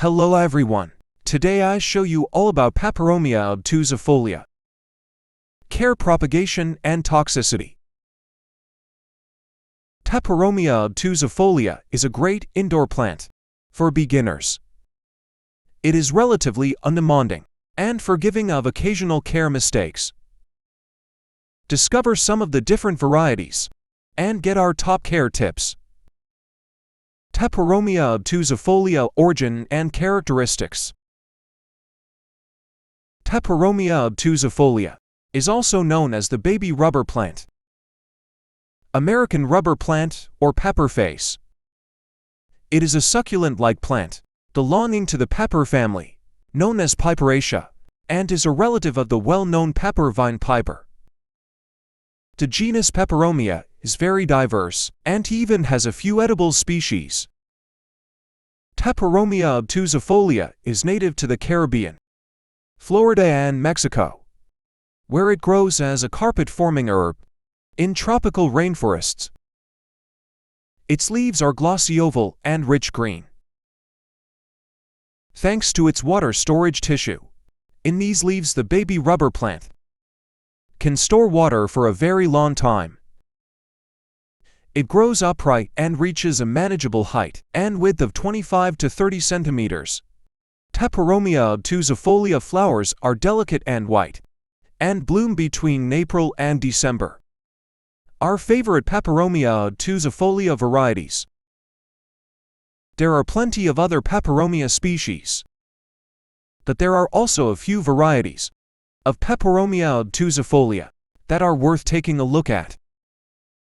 Hello everyone. Today I show you all about Peperomia obtusifolia. Care, propagation, and toxicity. Peperomia obtusifolia is a great indoor plant for beginners. It is relatively undemanding and forgiving of occasional care mistakes. Discover some of the different varieties and get our top care tips. Peperomia obtusifolia origin and characteristics. Peperomia obtusifolia is also known as the baby rubber plant, American rubber plant, or pepperface. It is a succulent-like plant belonging to the pepper family, known as Piperaceae, and is a relative of the well-known pepper vine piper. The genus Peperomia is very diverse and even has a few edible species. Peperomia obtusifolia is native to the Caribbean, Florida and Mexico, where it grows as a carpet-forming herb in tropical rainforests. Its leaves are glossy oval and rich green. Thanks to its water storage tissue in these leaves, the baby rubber plant can store water for a very long time. It grows upright and reaches a manageable height and width of 25 to 30 centimeters. Peperomia obtusifolia flowers are delicate and white and bloom between April and December. Our favorite Peperomia obtusifolia varieties. There are plenty of other Peperomia species, but there are also a few varieties of Peperomia obtusifolia that are worth taking a look at.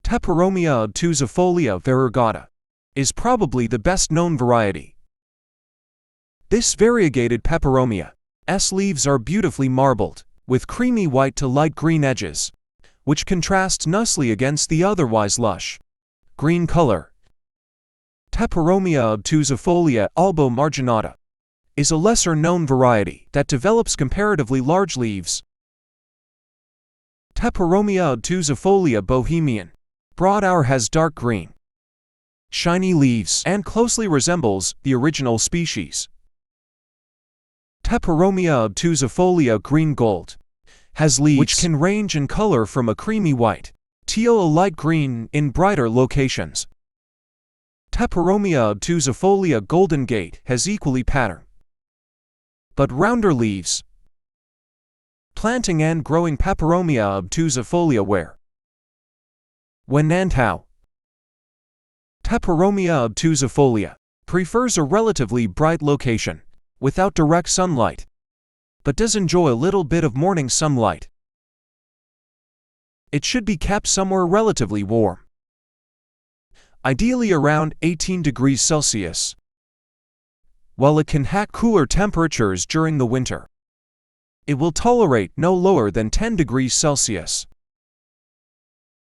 Peperomia obtusifolia variegata is probably the best-known variety. This variegated Peperomia's leaves are beautifully marbled, with creamy white to light green edges, which contrasts nicely against the otherwise lush green color. Peperomia obtusifolia albo-marginata is a lesser-known variety that develops comparatively large leaves. Peperomia obtusifolia bohemian broad-hour has dark green, shiny leaves and closely resembles the original species. Peperomia obtusifolia green gold has leaves which can range in color from a creamy white, teal, a light green in brighter locations. Peperomia obtusifolia golden gate has equally pattern, but rounder leaves. Planting and growing Peperomia obtusifolia where, when and how. Peperomia obtusifolia prefers a relatively bright location without direct sunlight, but does enjoy a little bit of morning sunlight. It should be kept somewhere relatively warm, ideally around 18 degrees Celsius, while it can hack cooler temperatures during the winter. It will tolerate no lower than 10 degrees Celsius.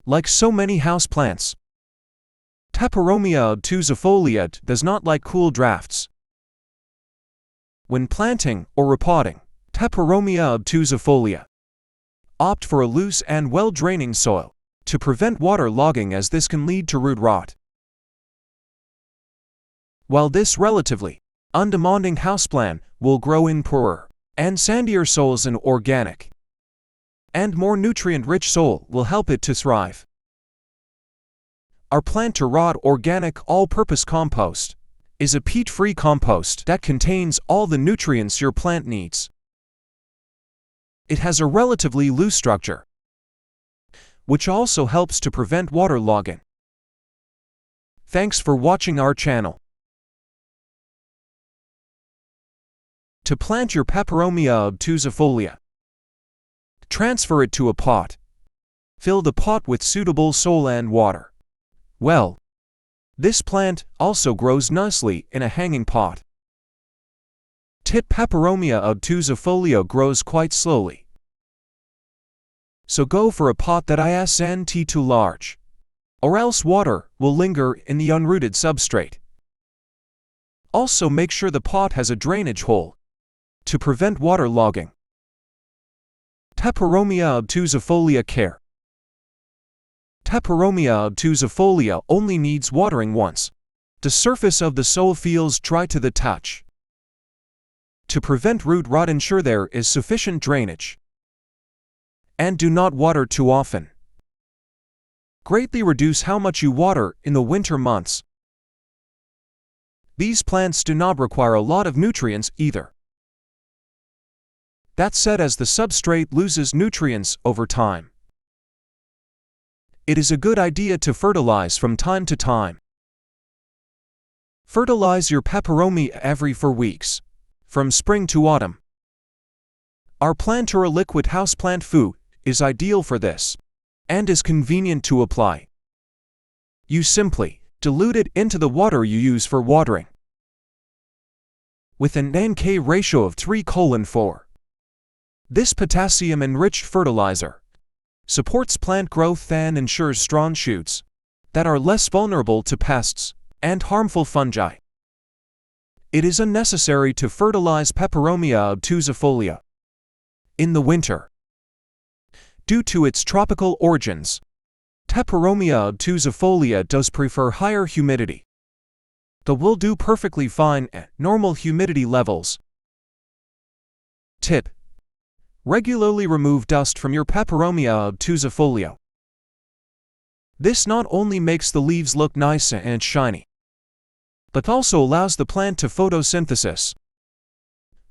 Like so many houseplants, Peperomia obtusifolia does not like cool drafts. When planting or repotting Peperomia obtusifolia, opt for a loose and well-draining soil to prevent water logging, as this can lead to root rot. While this relatively undemanding houseplant will grow in poorer and sandier soils, an organic and more nutrient-rich soil will help it to thrive. Our plant-to-rod organic all-purpose compost is a peat-free compost that contains all the nutrients your plant needs. It has a relatively loose structure, which also helps to prevent water logging. Thanks for watching our channel. To plant your Peperomia obtusifolia, transfer it to a pot. Fill the pot with suitable soil and water. Well, this plant also grows nicely in a hanging pot. Peperomia obtusifolia grows quite slowly, so go for a pot that isn't too large, or else water will linger in the unrooted substrate. Also make sure the pot has a drainage hole to prevent water logging. Peperomia obtusifolia care. Peperomia obtusifolia only needs watering once the surface of the soil feels dry to the touch. To prevent root rot, ensure there is sufficient drainage. And do not water too often. Greatly reduce how much you water in the winter months. These plants do not require a lot of nutrients either. That said, as the substrate loses nutrients over time, it is a good idea to fertilize from time to time. Fertilize your peperomia every 4 weeks, from spring to autumn. Our Plantura liquid houseplant food is ideal for this, and is convenient to apply. You simply dilute it into the water you use for watering, with an N/K ratio of 3:4. This potassium-enriched fertilizer supports plant growth and ensures strong shoots that are less vulnerable to pests and harmful fungi. It is unnecessary to fertilize Peperomia obtusifolia in the winter. Due to its tropical origins, Peperomia obtusifolia does prefer higher humidity. The will do perfectly fine at normal humidity levels. Tip: regularly remove dust from your Peperomia obtusifolia. This not only makes the leaves look nice and shiny, but also allows the plant to photosynthesis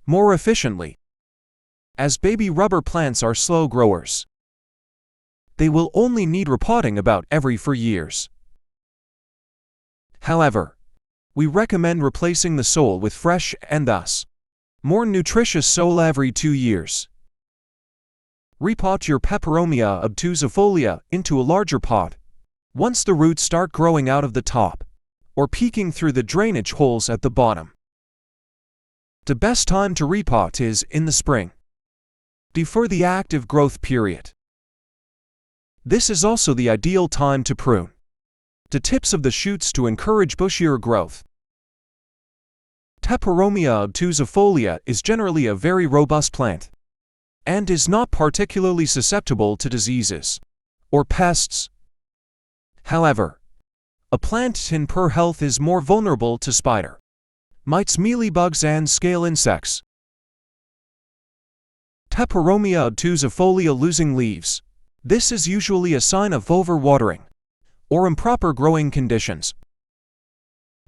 more efficiently. As baby rubber plants are slow growers, they will only need repotting about every 4 years. However, we recommend replacing the soil with fresh and thus more nutritious soil every 2 years. Repot your Peperomia obtusifolia into a larger pot once the roots start growing out of the top or peeking through the drainage holes at the bottom. The best time to repot is in the spring, before the active growth period. This is also the ideal time to prune the tips of the shoots to encourage bushier growth. Peperomia obtusifolia is generally a very robust plant and is not particularly susceptible to diseases or pests. However, a plant in poor health is more vulnerable to spider mites, mealybugs, and scale insects. Peperomia obtusifolia losing leaves. This is usually a sign of overwatering or improper growing conditions.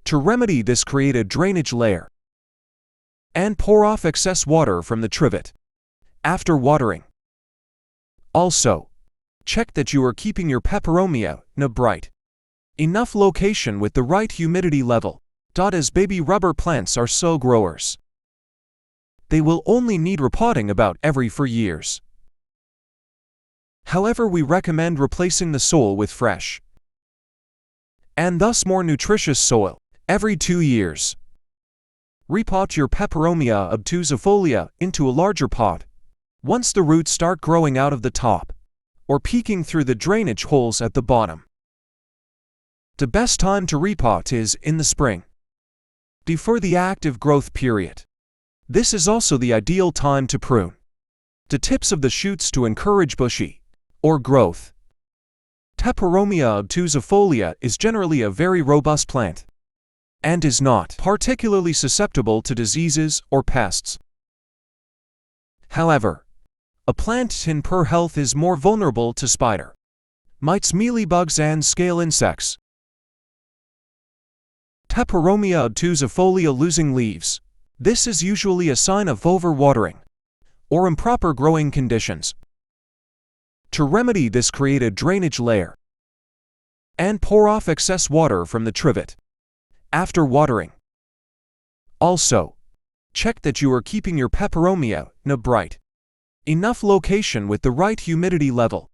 To remedy this, create a drainage layer and pour off excess water from the trivet after watering. Also, check that you are keeping your Peperomia in a bright enough location with the right humidity level. As baby rubber plants are slow growers, they will only need repotting about every 4 years. However, we recommend replacing the soil with fresh and thus more nutritious soil every 2 years. Repot your Peperomia obtusifolia into a larger pot once the roots start growing out of the top or peeking through the drainage holes at the bottom. The best time to repot is in the spring, before the active growth period. This is also the ideal time to prune the tips of the shoots to encourage bushy or growth. Peperomia obtusifolia is generally a very robust plant and is not particularly susceptible to diseases or pests. However, a plant in poor health is more vulnerable to spider mites, mealybugs, and scale insects. Peperomia obtusifolia losing leaves. This is usually a sign of overwatering or improper growing conditions. To remedy this, create a drainage layer and pour off excess water from the trivet after watering. Also, check that you are keeping your Peperomia in a bright enough location with the right humidity level.